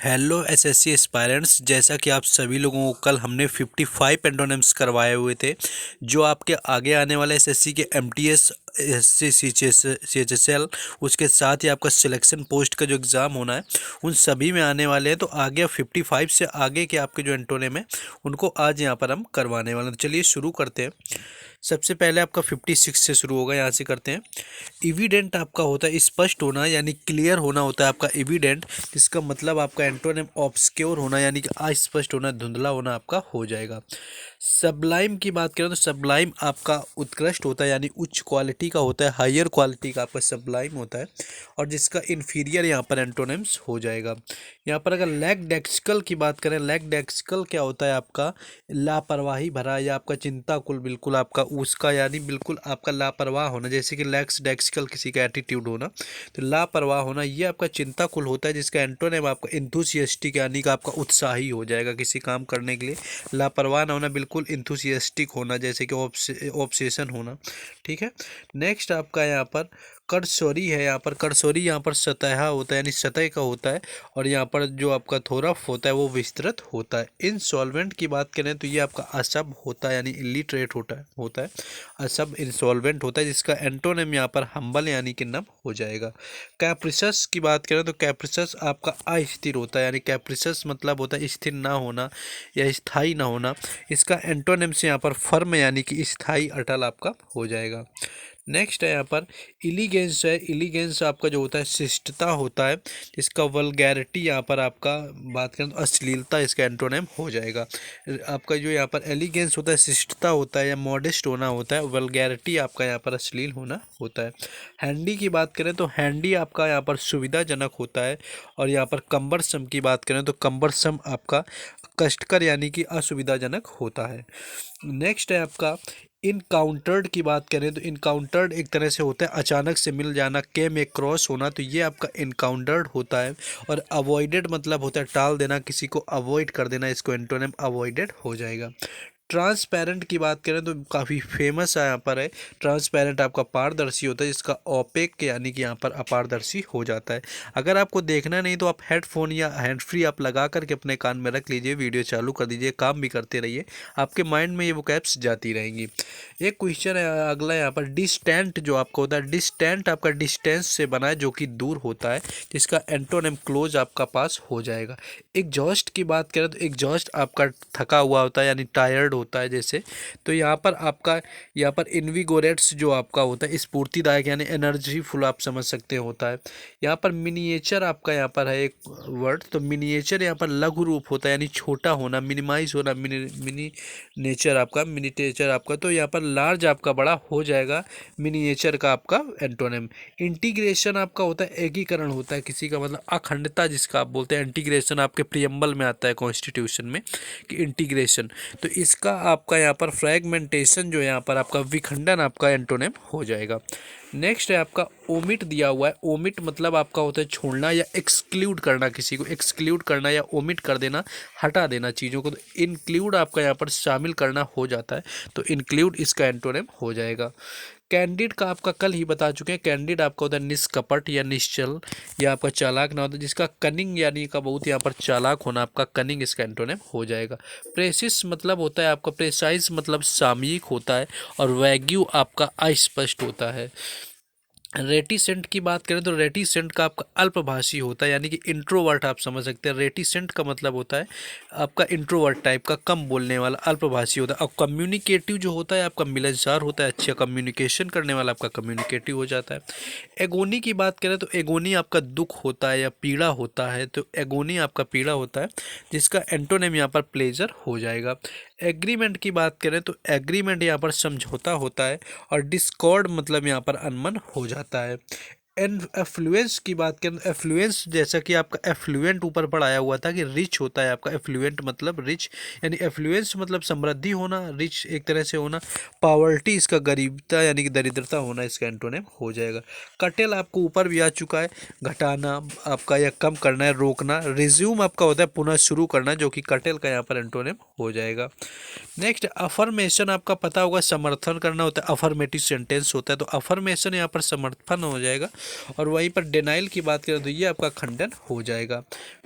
Hello SSC aspirants, जैसा कि आप सभी लोगों को कल हमने 55 एंटोनिम्स करवाए हुए थे जो आपके आगे आने वाले एसएससी के एमटीएस एससी सीएचएसएल उसके साथ ही आपका सिलेक्शन पोस्ट का जो एग्ज़ाम होना है उन सभी में आने वाले हैं। तो आगे 55 से आगे के आपके जो एंटोनिम है उनको आज यहाँ पर हम करवाने वाले हैं। तो चलिए शुरू करते हैं। सबसे पहले आपका 56 से शुरू होगा, यहाँ से करते हैं। एविडेंट आपका होता है स्पष्ट होना यानी क्लियर होना होता है आपका एविडेंट, जिसका मतलब आपका एंटोनिम ऑब्सक्योर होना यानी कि अस्पष्ट होना, धुंधला होना आपका हो जाएगा। सबलाइम की बात करें तो सबलाइम आपका उत्कृष्ट होता है यानी उच्च क्वालिटी का होता है, हायर क्वालिटी का आपका सबलाइम होता है, और जिसका इन्फीरियर यहाँ पर एंटोनिम्स हो जाएगा। यहाँ पर अगर लैकडेक्सिकल की बात करें, लैकडेक्सिकल क्या होता है आपका लापरवाही भरा या आपका चिंताकुल, बिल्कुल आपका उसका यानी बिल्कुल आपका लापरवाह होना, जैसे कि लैक्स डेक्सिकल किसी का एटीट्यूड होना, तो लापरवाह होना ये आपका चिंताकुल होता है, जिसका एंटोनिम आपका इंथुसियास्टिक यानी कि आपका उत्साही हो जाएगा किसी काम करने के लिए। लापरवाह ना होना, बिल्कुल इंथुसियास्टिक होना, जैसे कि ऑब्सेशन होना। ठीक है। नेक्स्ट आपका यहाँ पर कर्सोरी है। यहाँ पर कर्सोरी यहाँ पर सतह होता है यानी सतह का होता है, और यहाँ पर जो आपका थोरफ होता है वो विस्तृत होता है। इंसॉल्वेंट की बात करें तो ये आपका असभ होता है यानी इलिटरेट होता है असभ इंसॉल्वेंट होता है, जिसका एंटोनिम यहाँ पर हम्बल यानी कि नम हो जाएगा। कैप्रिसस की बात करें तो कैप्रिसस आपका अस्थिर होता है यानी कैप्रिसस मतलब होता है स्थिर ना होना या स्थायी ना होना। इसका एंटोनिम से यहाँ पर फर्म यानी कि स्थायी अटल आपका हो जाएगा। नेक्स्ट है यहाँ पर इलिगेंस है। इलिगेंस आपका जो होता है शिष्टता होता है, इसका वल्गैरिटी यहाँ पर आपका बात करें तो अश्लीलता, इसका एंटोनिम हो जाएगा। आपका जो यहाँ पर एलिगेंस होता है शिष्टता होता है या मॉडेस्ट होना होता है, वल्गैरिटी आपका यहाँ पर अश्लील होना होता है। हैंडी की बात करें तो हैंडी आपका यहाँ पर सुविधाजनक होता है, और यहाँ पर कम्बरसम की बात करें तो कम्बरसम आपका कष्टकर यानी कि असुविधाजनक होता है। नेक्स्ट है आपका इनकाउंटर्ड की बात करें तो इनकाउंटर्ड एक तरह से होता है अचानक से मिल जाना, केम अक्रॉस होना, तो ये आपका इनकाउंटर्ड होता है। और अवॉइडेड मतलब होता है टाल देना, किसी को अवॉइड कर देना, इसको एंटोनिम अवॉइडेड हो जाएगा। ट्रांसपेरेंट की बात करें तो काफ़ी फेमस यहाँ पर है। ट्रांसपेरेंट आपका पारदर्शी होता है, जिसका ओपेक यानी कि यहाँ पर अपारदर्शी हो जाता है। अगर आपको देखना नहीं तो आप हेडफोन या हैंड फ्री आप लगा करके अपने कान में रख लीजिए, वीडियो चालू कर दीजिए, काम भी करते रहिए, आपके माइंड में ये वो कैप्स जाती रहेंगी। एक क्वेश्चन है अगला यहाँ पर डिस्टेंट जो आपका होता है, डिस्टेंट आपका डिस्टेंस से बना है जो कि दूर होता है, जिसका एंटोनिम क्लोज आपका पास हो जाएगा। एग्जॉस्ट की बात करें तो एग्जॉस्ट आपका थका हुआ होता है यानी टायर्ड होता है जैसे, तो यहाँ पर आपका यहाँ पर इनविगोरेट्स जो आपका होता है स्फूर्तिदायक यानी एनर्जीफुल आप समझ सकते हैं होता है। यहाँ पर मिनिएचर आपका यहाँ पर है एक वर्ड, तो मिनिएचर यहाँ पर लघु रूप होता है यानी छोटा होना, मिनिमाइज होना, मिनी नेचर आपका मिनीटेचर आपका, तो यहाँ पर लार्ज आपका बड़ा हो जाएगा मिनिएचर का आपका एंटोनिम। इंटीग्रेशन आपका होता है एकीकरण होता है किसी का, मतलब अखंडता जिसका आप बोलते हैं। इंटीग्रेशन आपके प्रियम्बल में आता है कॉन्स्टिट्यूशन में कि इंटीग्रेशन, तो इसका आपका यहाँ पर फ्रैगमेंटेशन जो यहाँ पर आपका विखंडन आपका एंटोनिम हो जाएगा। नेक्स्ट है आपका ओमिट दिया हुआ है। ओमिट मतलब आपका होता है छोड़ना या एक्सक्लूड करना, किसी को एक्सक्लूड करना या ओमिट कर देना, हटा देना चीज़ों को। तो इंक्लूड आपका यहाँ पर शामिल करना हो जाता है, तो इंक्लूड इसका एंटोनिम हो जाएगा। कैंडिड का आपका कल ही बता चुके हैं, कैंडिड आपका होता है निष्कपट या निश्चल या आपका चालाक ना होता है, जिसका कनिंग यानी का बहुत यहाँ पर चालाक होना, आपका कनिंग इसका एंटोनिम हो जाएगा। प्रेसिस मतलब होता है आपका प्रेसाइज मतलब सामयिक होता है, और वैग्यू आपका अस्पष्ट होता है। रेटिसेंट की बात करें तो रेटिसेंट का आपका अल्पभाषी होता है यानी कि इंट्रोवर्ट आप समझ सकते हैं। रेटिसेंट का मतलब होता है आपका इंट्रोवर्ट टाइप का, कम बोलने वाला, अल्पभाषी होता है। और कम्युनिकेटिव जो होता है आपका मिलनसार होता है, अच्छा कम्युनिकेशन करने वाला आपका कम्युनिकेटिव हो जाता है। एगोनी की बात करें तो एगोनी आपका दुख होता है या पीड़ा होता है, तो एगोनी आपका पीड़ा होता है, जिसका एंटोनिम यहाँ पर प्लेजर हो जाएगा। एग्रीमेंट की बात करें तो एग्रीमेंट यहाँ पर समझौता होता है, और डिस्कॉर्ड मतलब यहाँ पर अनमन हो जाता है। एंड एफ्लुएंस की बात करें तो एफ्लुएंस जैसा कि आपका एफ्लुएंट ऊपर पढ़ाया हुआ था कि रिच होता है आपका, एफ्लुएंट मतलब रिच, यानी एफ्लुएंस मतलब समृद्धि होना, रिच एक तरह से होना। पावर्टी इसका गरीबता यानी कि दरिद्रता होना, इसका एंटोनिम हो जाएगा। कटेल आपको ऊपर भी आ चुका है, घटाना आपका या कम करना है, रोकना। रिज्यूम आपका होता है पुनः शुरू करना, जो कि कटेल का यहाँ पर एंटोनिम हो जाएगा। नेक्स्ट अफर्मेशन आपका पता होगा समर्थन करना होता है, अफर्मेटिव सेंटेंस होता है, तो अफर्मेशन यहाँ पर समर्थन हो जाएगा। और वहीं पर डिनाइल की बात करें तो ये आपका खंडन हो जाएगा।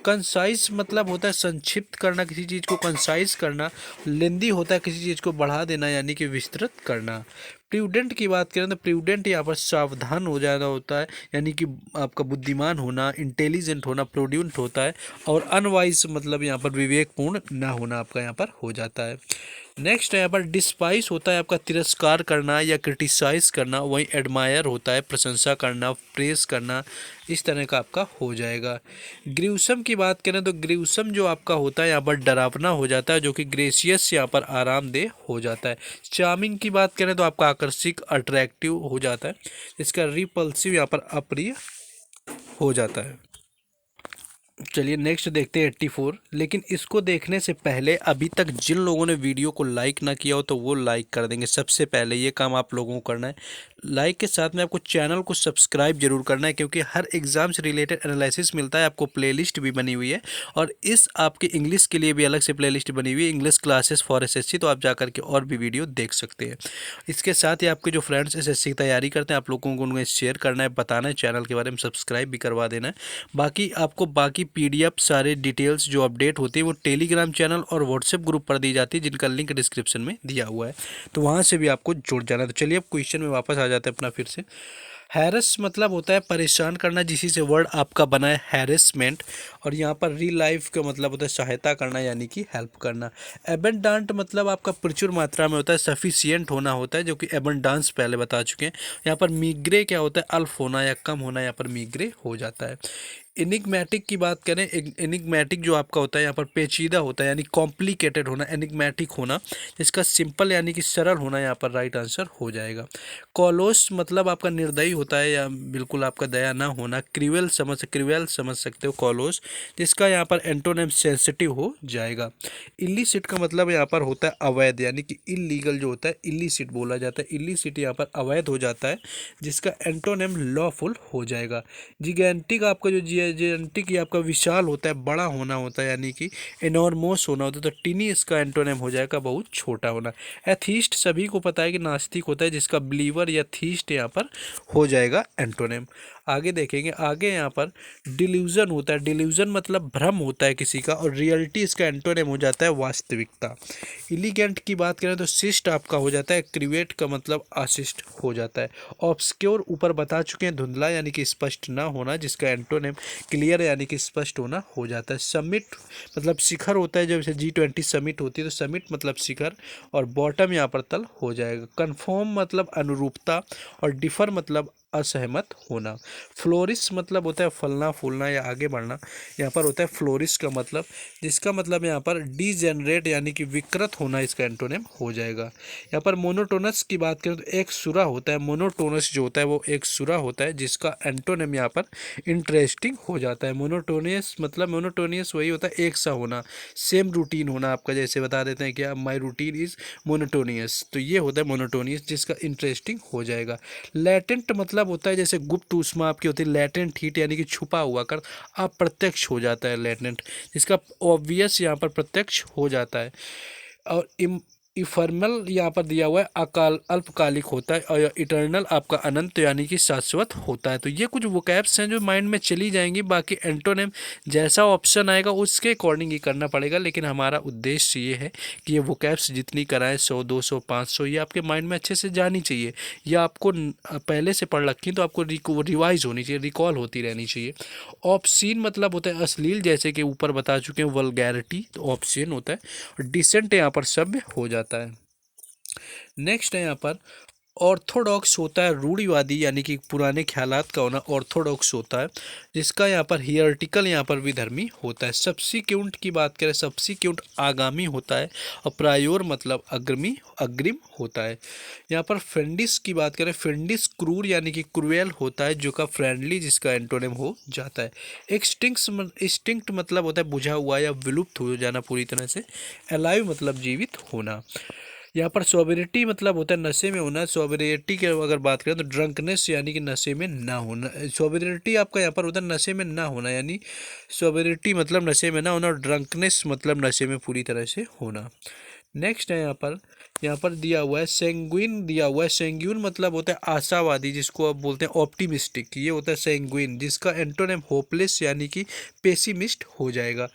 कंसाइज मतलब होता है संक्षिप्त करना, किसी चीज़ को कंसाइज करना। लेंदी होता है किसी चीज़ को बढ़ा देना यानी कि विस्तृत करना। प्रूडेंट की बात करें तो प्रूडेंट यहाँ पर सावधान हो जाना होता है यानी कि आपका बुद्धिमान होना, इंटेलिजेंट होना प्रूडेंट होता है। और अनवाइज मतलब यहाँ पर विवेकपूर्ण ना होना आपका यहाँ पर हो जाता है। नेक्स्ट है यहाँ पर डिस्पाइस होता है आपका तिरस्कार करना या क्रिटिसाइज करना। वहीं एडमायर होता है प्रशंसा करना, प्रेस करना, इस तरह का आपका हो जाएगा। ग्रीवसम की बात करें तो ग्रीवसम जो आपका होता है यहाँ पर डरावना हो जाता है, जो कि ग्रेसियस यहाँ पर आरामदेह हो जाता है। चार्मिंग की बात करें तो आपका आकर्षक अट्रैक्टिव हो जाता है। इसका रिपल्सिव यहाँ पर अप्रिय हो जाता है। चलिए नेक्स्ट देखते हैं 84। लेकिन इसको देखने से पहले अभी तक जिन लोगों ने वीडियो को लाइक ना किया हो तो वो लाइक कर देंगे। सबसे पहले ये काम आप लोगों को करना है। लाइक के साथ में आपको चैनल को सब्सक्राइब जरूर करना है, क्योंकि हर एग्ज़ाम से रिलेटेड एनालिसिस मिलता है। आपको प्लेलिस्ट भी बनी हुई है और इस आपके इंग्लिश के लिए भी अलग से प्लेलिस्ट बनी हुई है, इंग्लिश क्लासेस फॉर एसएससी, तो आप जा करके और भी वीडियो देख सकते हैं। इसके साथ ही आपके जो फ्रेंड्स एसएससी की तैयारी करते हैं आप लोगों को उन्हें शेयर करना है, बताना है, चैनल के बारे में सब्सक्राइब भी करवा देना है। बाकी आपको बाकी पीडीएफ सारे डिटेल्स जो अपडेट होती है वो टेलीग्राम चैनल और व्हाट्सएप ग्रुप पर दी जाती है, जिनका लिंक डिस्क्रिप्शन में दिया हुआ है, तो वहाँ से भी आपको जुड़ जाना है। तो चलिए अब क्वेश्चन में वापस आ जाते हैं अपना फिर से। हैरस मतलब होता है परेशान करना, जिसी से वर्ड आपका बना है हैरेसमेंट। और यहाँ पर रिलाइफ का मतलब होता है सहायता करना यानी कि हेल्प करना। एबंडांट मतलब आपका प्रचुर मात्रा में होता है, सफिशियंट होना होता है, जो कि एबंडांस पहले बता चुके हैं। यहाँ पर मीग्रे क्या होता है, अल्फ होना या कम होना, यहाँ पर मीग्रे हो जाता है। एनिग्मेटिक की बात करें, एनिग्मेटिक जो आपका होता है यहाँ पर पेचीदा होता है यानी कॉम्प्लिकेटेड होना, एनिग्मेटिक होना। इसका सिंपल यानी कि सरल होना यहाँ पर राइट आंसर हो जाएगा। कॉलोस मतलब आपका निर्दयी होता है या बिल्कुल आपका दया ना होना। क्रिवेल समझ सकते हो कॉलोस, जिसका यहाँ पर एंटोनिम सेंसिटिव हो जाएगा। इल्लीसिट का मतलब यहाँ पर होता है अवैध, यानी कि इलीगल जो होता है इल्लीसिट बोला जाता है। इल्लीसिट यहाँ पर अवैध हो जाता है, जिसका एंटोनिम लॉफुल हो जाएगा। जिगेंटिक आपका जो जिगेंटिक ये आपका विशाल होता है, बड़ा होना होता है यानी कि एनॉर्मोस होना होता है, तो टिनी इसका एंटोनिम हो जाएगा बहुत छोटा होना। एथीस्ट सभी को पता है कि नास्तिक होता है, जिसका बिलीवर या थीस्ट यहाँ पर हो जाएगा एंटोनिम। आगे देखेंगे, आगे यहाँ पर डिल्यूजन होता है। डिल्यूजन मतलब भ्रम होता है किसी का, और रियलिटी इसका एंटोनिम हो जाता है वास्तविकता। इलिगेंट की बात करें तो शिष्ट आपका हो जाता है, क्रिवेट का मतलब अशिष्ट हो जाता है। ऑब्सक्योर ऊपर बता चुके हैं, धुंधला यानी कि स्पष्ट ना होना, जिसका एंटोनिम क्लियर यानी कि स्पष्ट होना हो जाता है। समिट मतलब शिखर होता है, जब जैसे G20 समिट होती है तो समिट मतलब शिखर, और बॉटम यहाँ पर तल हो जाएगा। कन्फर्म मतलब अनुरूपता, और डिफर मतलब असहमत होना। फ्लोरिस मतलब होता है फलना फूलना या आगे बढ़ना, यहाँ पर होता है फ्लोरिस का मतलब, जिसका मतलब यहाँ पर डीजेनरेट यानी कि विकृत होना, इसका एंटोनिम हो जाएगा। यहाँ पर मोनोटोनस की बात करें तो एक सुरा होता है। मोनोटोनस जो होता है वो एक सुरा होता है, जिसका एंटोनिम यहाँ पर इंटरेस्टिंग हो जाता है। मोनोटोनियस मतलब मोनोटोनियस वही होता है एक सा होना, सेम रूटीन होना आपका, जैसे बता देते हैं क्या माई रूटीन इज मोनोटोनियस, तो ये होता है मोनोटोनियस, जिसका इंटरेस्टिंग हो जाएगा। लेटेंट मतलब होता है जैसे गुप्त ऊष्मा आपकी होती है, लेटेंट हीट यानी कि छुपा हुआ कर, अप्रत्यक्ष हो जाता है लेटेंट, जिसका ऑब्वियस यहाँ पर प्रत्यक्ष हो जाता है। और इफर्मल यहाँ पर दिया हुआ है अकाल अल्पकालिक होता है, और इटर्नल आपका अनंत यानी कि शाश्वत होता है। तो ये कुछ वोकैब्स हैं जो माइंड में चली जाएंगी, बाकी एंटोनिम जैसा ऑप्शन आएगा उसके अकॉर्डिंग ही करना पड़ेगा, लेकिन हमारा उद्देश्य ये है कि ये वोकैब्स जितनी कराएं 100 200 500 ये आपके माइंड में अच्छे से जानी चाहिए, या आपको पहले से पढ़ रखी तो आपको रिवाइज होनी चाहिए, रिकॉल होती रहनी चाहिए। ऑब्सीन मतलब होता है अश्लील, जैसे कि ऊपर बता चुके हैं वल्गैरिटी, तो ऑब्सीन होता है। डिसेंट यहाँ पर सभ्य हो जाता है। नेक्स्ट है यहाँ पर ऑर्थोडॉक्स होता है रूढ़िवादी यानी कि पुराने ख्यालात का होना, ऑर्थोडॉक्स होता है, जिसका यहाँ पर हियरटिकल यहाँ पर विधर्मी होता है। सब्सिक्वेंट की बात करें, सब्सिक्वेंट आगामी होता है, और प्रायोर मतलब अग्रिम होता है। यहाँ पर फेंडिस की बात करें, फेंडिस क्रूर यानी कि क्रूएल होता है, जो का फ्रेंडली, जिसका एंटोनिम हो जाता है। एक्सटिंक्ट मतलब होता है बुझा हुआ या विलुप्त हो जाना पूरी तरह से। अलाइव मतलब जीवित होना। यहाँ पर सोबरिटी मतलब होता है नशे में होना। सोबरिटी की अगर बात करें तो ड्रंकनेस यानी कि नशे में ना होना। सोबरिटी आपका यहाँ पर होता है नशे में ना होना, यानी सोबरिटी मतलब नशे में ना होना, और ड्रंकनेस मतलब नशे में पूरी तरह से होना। नेक्स्ट है यहाँ पर यहाँ पर दिया हुआ है सेंगुइन, दिया हुआ है सेंगुइन मतलब होता है आशावादी, जिसको आप बोलते हैं ऑप्टिमिस्टिक, ये होता है सेंगुइन, जिसका एंटोनिम होपलेस यानी कि पेसिमिस्ट हो जाएगा।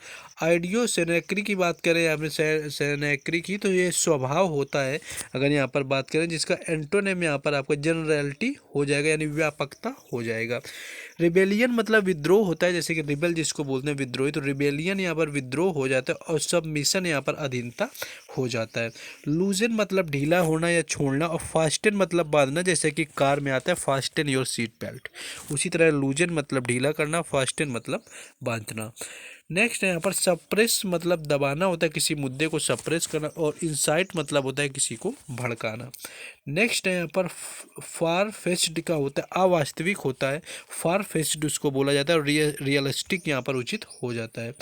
आइडियो सेनेक्री की बात करें यहाँ पे सेनेक्री की, तो ये स्वभाव होता है अगर यहाँ पर बात करें, जिसका एंटोनिम यहाँ पर आपका जनरलिटी हो जाएगा यानी व्यापकता हो जाएगा। रिबेलियन मतलब विद्रोह होता है, जैसे कि रिबेल जिसको बोलते हैं विद्रोही, तो रिबेलियन यहाँ पर विद्रोह हो जाता है और सबमिशन यहाँ पर अधीनता हो जाता है। लूजन मतलब ढीला होना या छोड़ना, और फास्टन मतलब बांधना, जैसे कि कार में आता है फास्टन योर सीट बेल्ट, उसी तरह लूजन मतलब ढीला करना, फास्टन मतलब बांधना। नेक्स्ट है यहाँ पर सप्रेस मतलब दबाना होता है, किसी मुद्दे को सप्रेस करना, और इंसाइट मतलब होता है किसी को भड़काना। नेक्स्ट है यहाँ पर फार फेच्ड का होता है अवास्तविक होता है, फार फेच्ड उसको बोला जाता है, और रियलिस्टिक यहाँ पर उचित हो जाता है।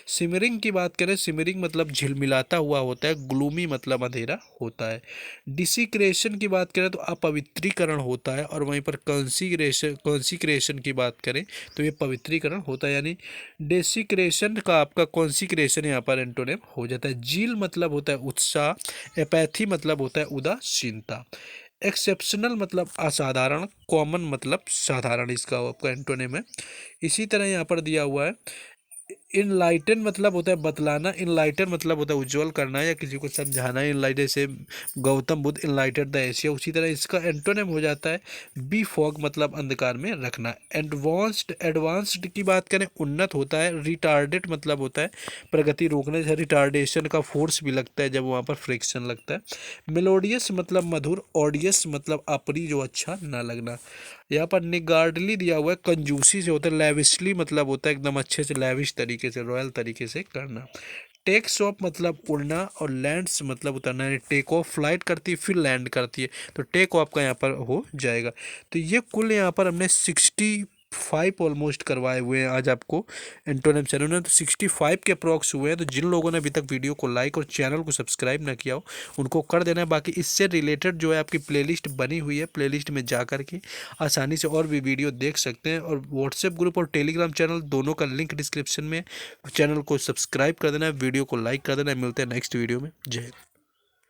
सिमरिंग की बात करें, सिमरिंग मतलब झिलमिलाता हुआ होता है, ग्लूमी मतलब अंधेरा होता है। डिसिक्रेशन की बात करें तो अपवित्रीकरण होता है, और वहीं पर कॉन्सिक्रेशन की बात करें तो ये पवित्रीकरण होता है, यानी डेसिक्रेशन का आपका कॉन्सिक्रेशन यहाँ पर एंटोनिम हो जाता है। जील मतलब होता है उत्साह, एपैथी मतलब होता है उदासीनता। एक्सेप्शनल मतलब असाधारण, कॉमन मतलब साधारण, इसका आपका एंटोनिम है। इसी तरह यहाँ पर दिया हुआ है इनलाइटन मतलब होता है बतलाना, इनलाइटन मतलब होता है उज्जवल करना या किसी को समझाना, इनलाइट जैसे Gautam Buddha enlightened the Asia, उसी तरह इसका एंटोनिम हो जाता है बी फॉग मतलब अंधकार में रखना। एडवांस्ड की बात करें उन्नत होता है। रिटार्डेड मतलब होता है प्रगति रोकने, जैसे रिटार्डेशन का फोर्स भी लगता है जब वहाँ पर फ्रिक्शन लगता है। मेलोडियस मतलब मधुर, ऑडियस मतलब अपरी जो अच्छा ना लगना। यहाँ पर निगार्डली दिया हुआ है कंजूसी से होता है, लेविशली मतलब होता है एकदम अच्छे से, लेविश तरीके से, रॉयल तरीके से करना। टेक्स ऑफ मतलब उड़ना, और लैंड्स मतलब उतरना, यानी टेक ऑफ फ्लाइट करती है फिर लैंड करती है, तो टेक ऑफ का यहाँ पर हो जाएगा। तो ये कुल यहाँ पर हमने 65 ऑलमोस्ट करवाए हुए हैं आज आपको एंटोनिम सेनोनिम, तो 65 के अप्रॉक्स हुए हैं। तो जिन लोगों ने अभी तक वीडियो को लाइक और चैनल को सब्सक्राइब ना किया हो उनको कर देना है। बाकी इससे रिलेटेड जो है आपकी प्लेलिस्ट बनी हुई है, प्लेलिस्ट में जा कर के आसानी से और भी वीडियो देख सकते हैं, और व्हाट्सएप ग्रुप और टेलीग्राम चैनल दोनों का लिंक डिस्क्रिप्शन में। चैनल को सब्सक्राइब कर देना है, वीडियो को लाइक कर देना है। मिलते हैं नेक्स्ट वीडियो में। जय हिंद।